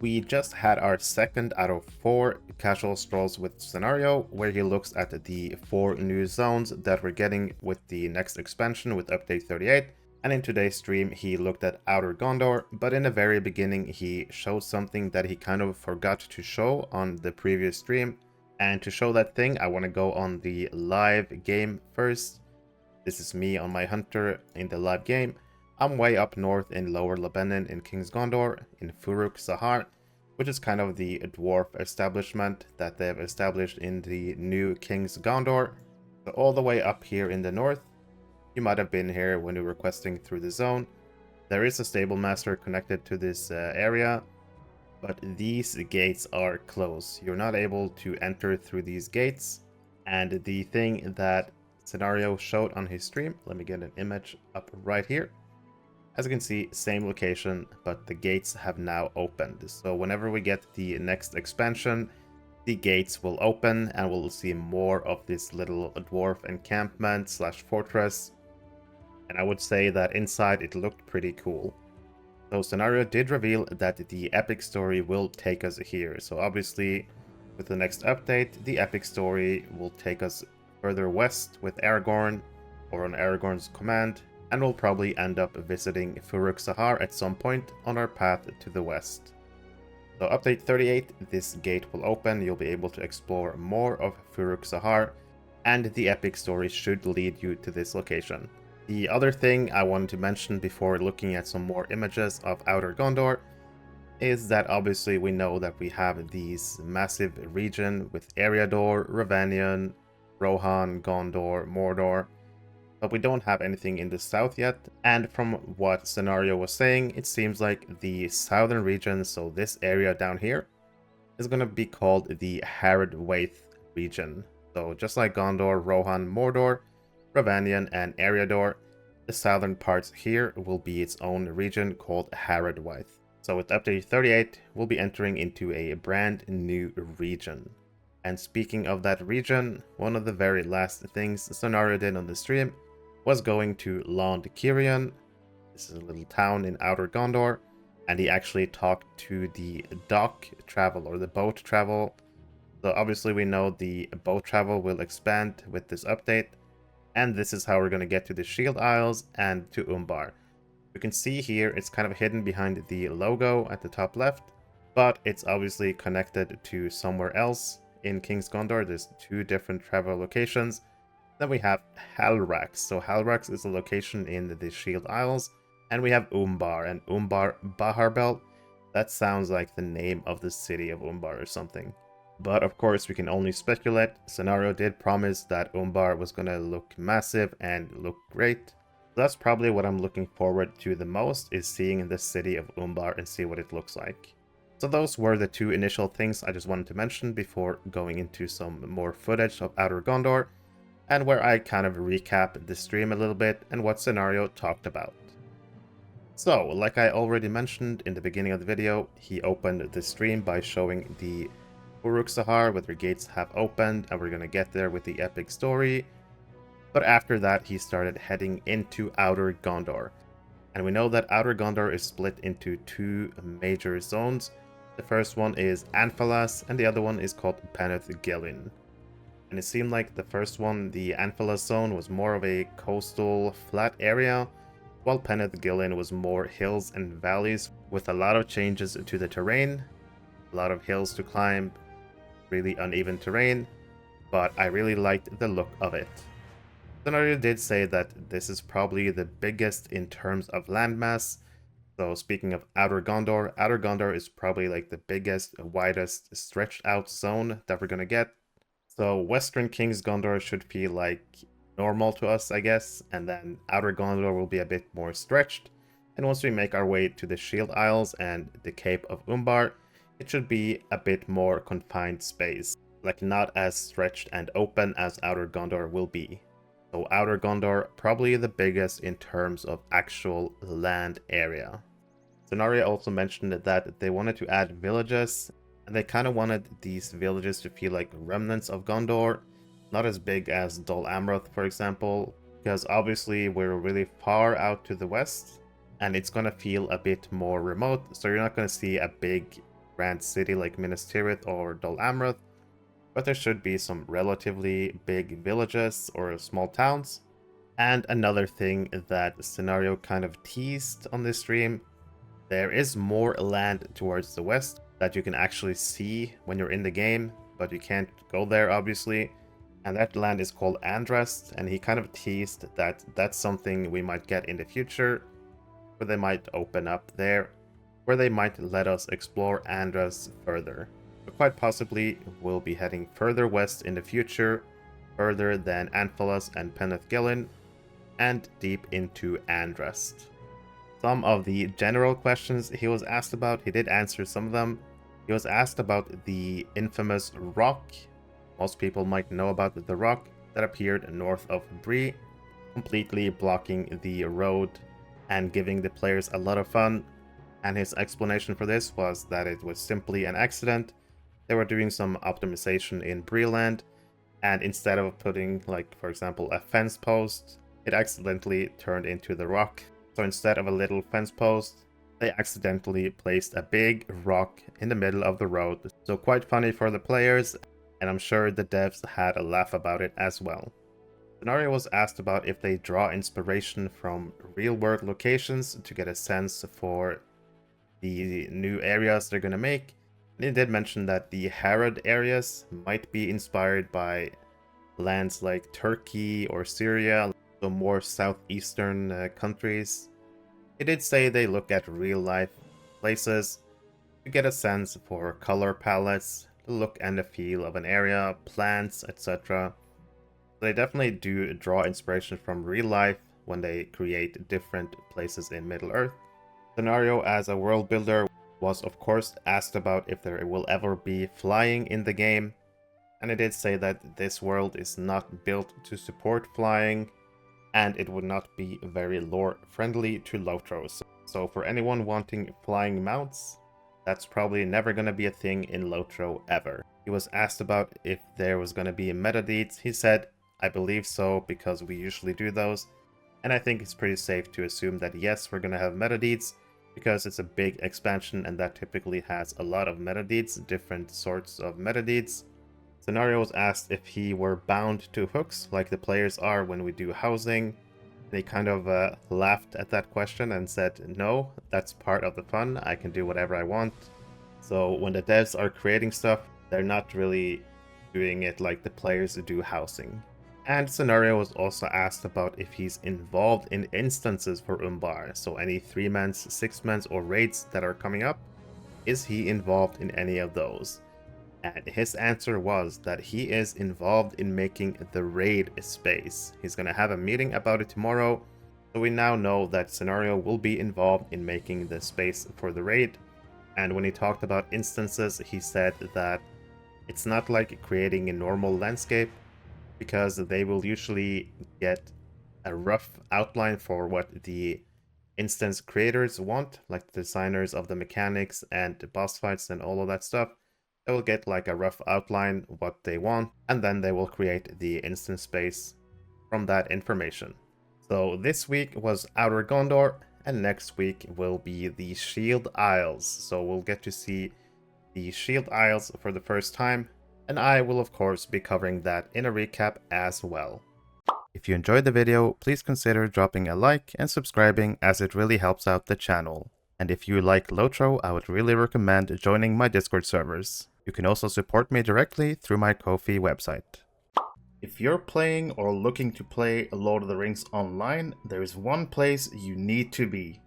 We just had our second out of 4 casual strolls with scenario, where he looks at the 4 new zones that we're getting with the next expansion with update 38. And in today's stream, he looked at Outer Gondor, but in the very beginning, he showed something that he kind of forgot to show on the previous stream. And to show that thing, I want to go on the live game first. This is me on my hunter in the live game. I'm way up north in Lower Lebanon in King's Gondor, in Furuk-Sahar, which is kind of the dwarf establishment that they've established in the new King's Gondor. So all the way up here in the north. You might have been here when you were questing through the zone. There is a stable master connected to this area, but these gates are closed. You're not able to enter through these gates. And the thing that Scenario showed on his stream, let me get an image up right here. As you can see, same location, but the gates have now opened. So whenever we get the next expansion, the gates will open and we'll see more of this little dwarf encampment slash fortress. And I would say that inside it looked pretty cool. So Scenario did reveal that the epic story will take us here. So obviously with the next update, the epic story will take us further west with Aragorn, or on Aragorn's command, and we'll probably end up visiting Furuk-Sahar at some point on our path to the west. So update 38, this gate will open, you'll be able to explore more of Furuk-Sahar, and the epic story should lead you to this location. The other thing I wanted to mention before looking at some more images of Outer Gondor is that obviously we know that we have these massive region with Eriador, Rivanion, Rohan, Gondor, Mordor, but we don't have anything in the south yet, and from what Scenario was saying, it seems like the southern region, so this area down here, is going to be called the Haradwaith region. So just like Gondor, Rohan, Mordor, Rivanion, and Eriador, the southern parts here will be its own region called Haradwaith. So with update 38, we'll be entering into a brand new region. And speaking of that region, one of the very last things Scenario did on the stream was going to Lond Kirion. This is a little town in Outer Gondor, and he actually talked to the dock travel or the boat travel. So obviously we know the boat travel will expand with this update, and this is how we're going to get to the Shield Isles and to Umbar. You can see here it's kind of hidden behind the logo at the top left, but it's obviously connected to somewhere else. In King's Gondor, there's 2 different travel locations. Then we have Halrax. So Halrax is a location in the Shield Isles. And we have Umbar and Umbar Baharbel. That sounds like the name of the city of Umbar or something. But of course, we can only speculate. Scenario did promise that Umbar was going to look massive and look great. That's probably what I'm looking forward to the most, is seeing the city of Umbar and see what it looks like. So those were the 2 initial things I just wanted to mention before going into some more footage of Outer Gondor, and where I kind of recap the stream a little bit and what Scenario talked about. So, like I already mentioned in the beginning of the video, he opened the stream by showing the Furuk-Sahar, where their gates have opened, and we're gonna get there with the epic story. But after that, he started heading into Outer Gondor. And we know that Outer Gondor is split into 2 major zones. The first one is Anfalas, and the other one is called Peneth Gillin. And it seemed like the first one, the Anfalas zone, was more of a coastal, flat area, while Peneth Gillin was more hills and valleys, with a lot of changes to the terrain, a lot of hills to climb, really uneven terrain, but I really liked the look of it. Scenario did say that this is probably the biggest in terms of landmass. So speaking of Outer Gondor is probably like the biggest, widest, stretched out zone that we're gonna get. So Western King's Gondor should feel like normal to us, I guess, and then Outer Gondor will be a bit more stretched. And once we make our way to the Shield Isles and the Cape of Umbar, it should be a bit more confined space, like not as stretched and open as Outer Gondor will be. So Outer Gondor, probably the biggest in terms of actual land area. Scenario also mentioned that they wanted to add villages, and they kind of wanted these villages to feel like remnants of Gondor, not as big as Dol Amroth, for example, because obviously we're really far out to the west, and it's going to feel a bit more remote, so you're not going to see a big grand city like Minas Tirith or Dol Amroth, but there should be some relatively big villages or small towns. And another thing that the scenario kind of teased on this stream, there is more land towards the west that you can actually see when you're in the game, but you can't go there obviously. And that land is called Andrest, and he kind of teased that that's something we might get in the future, where they might open up there, where they might let us explore Andrest further. But quite possibly we'll be heading further west in the future, further than Anfalas and Peneth-Gillen, and deep into Andrest. Some of the general questions he was asked about, he did answer some of them. He was asked about the infamous rock. Most people might know about the rock that appeared north of Bree, completely blocking the road and giving the players a lot of fun. And his explanation for this was that it was simply an accident. They were doing some optimization in Breeland, and instead of putting, like, for example, a fence post, it accidentally turned into the rock. So instead of a little fence post, they accidentally placed a big rock in the middle of the road. So quite funny for the players, and I'm sure the devs had a laugh about it as well. Scenario was asked about if they draw inspiration from real-world locations to get a sense for the new areas they're going to make. And he did mention that the Harad areas might be inspired by lands like Turkey or Syria, so more southeastern countries. He did say they look at real-life places to get a sense for color palettes, the look and the feel of an area, plants, etc. They definitely do draw inspiration from real life when they create different places in Middle-earth. Scenario as a world builder was of course asked about if there will ever be flying in the game, and it did say that this world is not built to support flying, and it would not be very lore friendly to LOTRO. So for anyone wanting flying mounts, that's probably never going to be a thing in LOTRO ever. He was asked about if there was going to be meta deeds. He said, I believe so, because we usually do those. And I think it's pretty safe to assume that yes, we're going to have meta deeds, because it's a big expansion and that typically has a lot of meta deeds, different sorts of meta deeds. Scenario was asked if he were bound to hooks like the players are when we do housing. They kind of laughed at that question and said, no, that's part of the fun. I can do whatever I want. So when the devs are creating stuff, they're not really doing it like the players do housing. And Scenario was also asked about if he's involved in instances for Umbar. So any 3-mans, 6-mans or raids that are coming up, is he involved in any of those? And his answer was that he is involved in making the raid space. He's going to have a meeting about it tomorrow, so we now know that Scenario will be involved in making the space for the raid. And when he talked about instances, he said that it's not like creating a normal landscape, because they will usually get a rough outline for what the instance creators want, like the designers of the mechanics and the boss fights and all of that stuff. They will get like a rough outline what they want, and then they will create the instance space from that information. So this week was Outer Gondor, and next week will be the Shield Isles. So we'll get to see the Shield Isles for the first time, and I will of course be covering that in a recap as well. If you enjoyed the video, please consider dropping a like and subscribing, as it really helps out the channel. And if you like LOTRO, I would really recommend joining my Discord servers. You can also support me directly through my Ko-fi website. If you're playing or looking to play Lord of the Rings online, there is one place you need to be.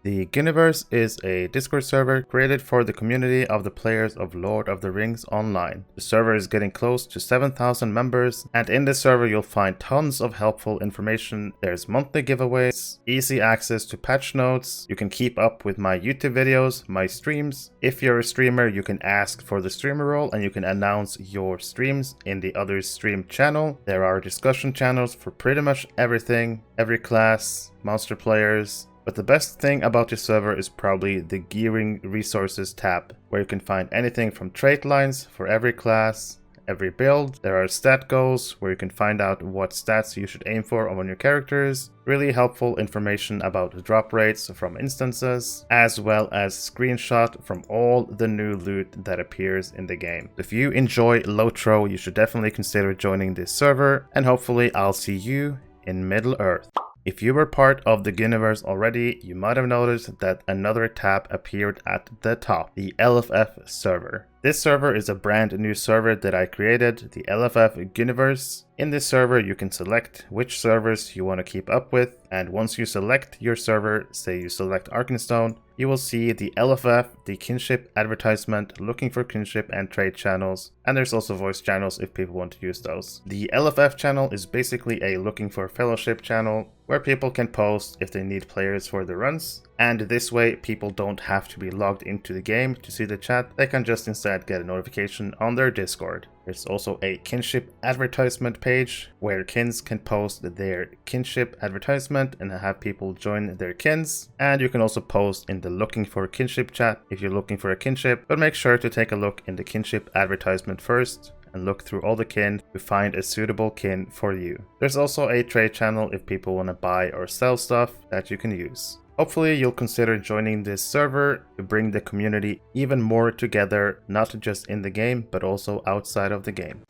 The Ghyniverse is a Discord server created for the community of the players of Lord of the Rings Online. The server is getting close to 7,000 members, and in this server you'll find tons of helpful information. There's monthly giveaways, easy access to patch notes, you can keep up with my YouTube videos, my streams. If you're a streamer, you can ask for the streamer role and you can announce your streams in the other stream channel. There are discussion channels for pretty much everything, every class, monster players. But the best thing about this server is probably the Gearing Resources tab, where you can find anything from trait lines for every class, every build. There are stat goals where you can find out what stats you should aim for on your characters. Really helpful information about drop rates from instances, as well as screenshot from all the new loot that appears in the game. If you enjoy LOTRO, you should definitely consider joining this server, and hopefully I'll see you in Middle Earth. If you were part of the Ghyniverse already, you might have noticed that another tab appeared at the top, the LFF server. This server is a brand new server that I created, the LFF Ghyniverse. In this server, you can select which servers you want to keep up with, and once you select your server, say you select Arkenstone, you will see the LFF, the kinship advertisement, looking for kinship and trade channels, and there's also voice channels if people want to use those. The LFF channel is basically a looking for fellowship channel where people can post if they need players for the runs, and this way people don't have to be logged into the game to see the chat, they can just instead get a notification on their Discord. There's also a kinship advertisement page where kins can post their kinship advertisement and have people join their kins, and you can also post in the looking for kinship chat if you're looking for a kinship, but make sure to take a look in the kinship advertisement first and look through all the kin to find a suitable kin for you. There's also a trade channel if people want to buy or sell stuff that you can use. Hopefully you'll consider joining this server to bring the community even more together, not just in the game, but also outside of the game.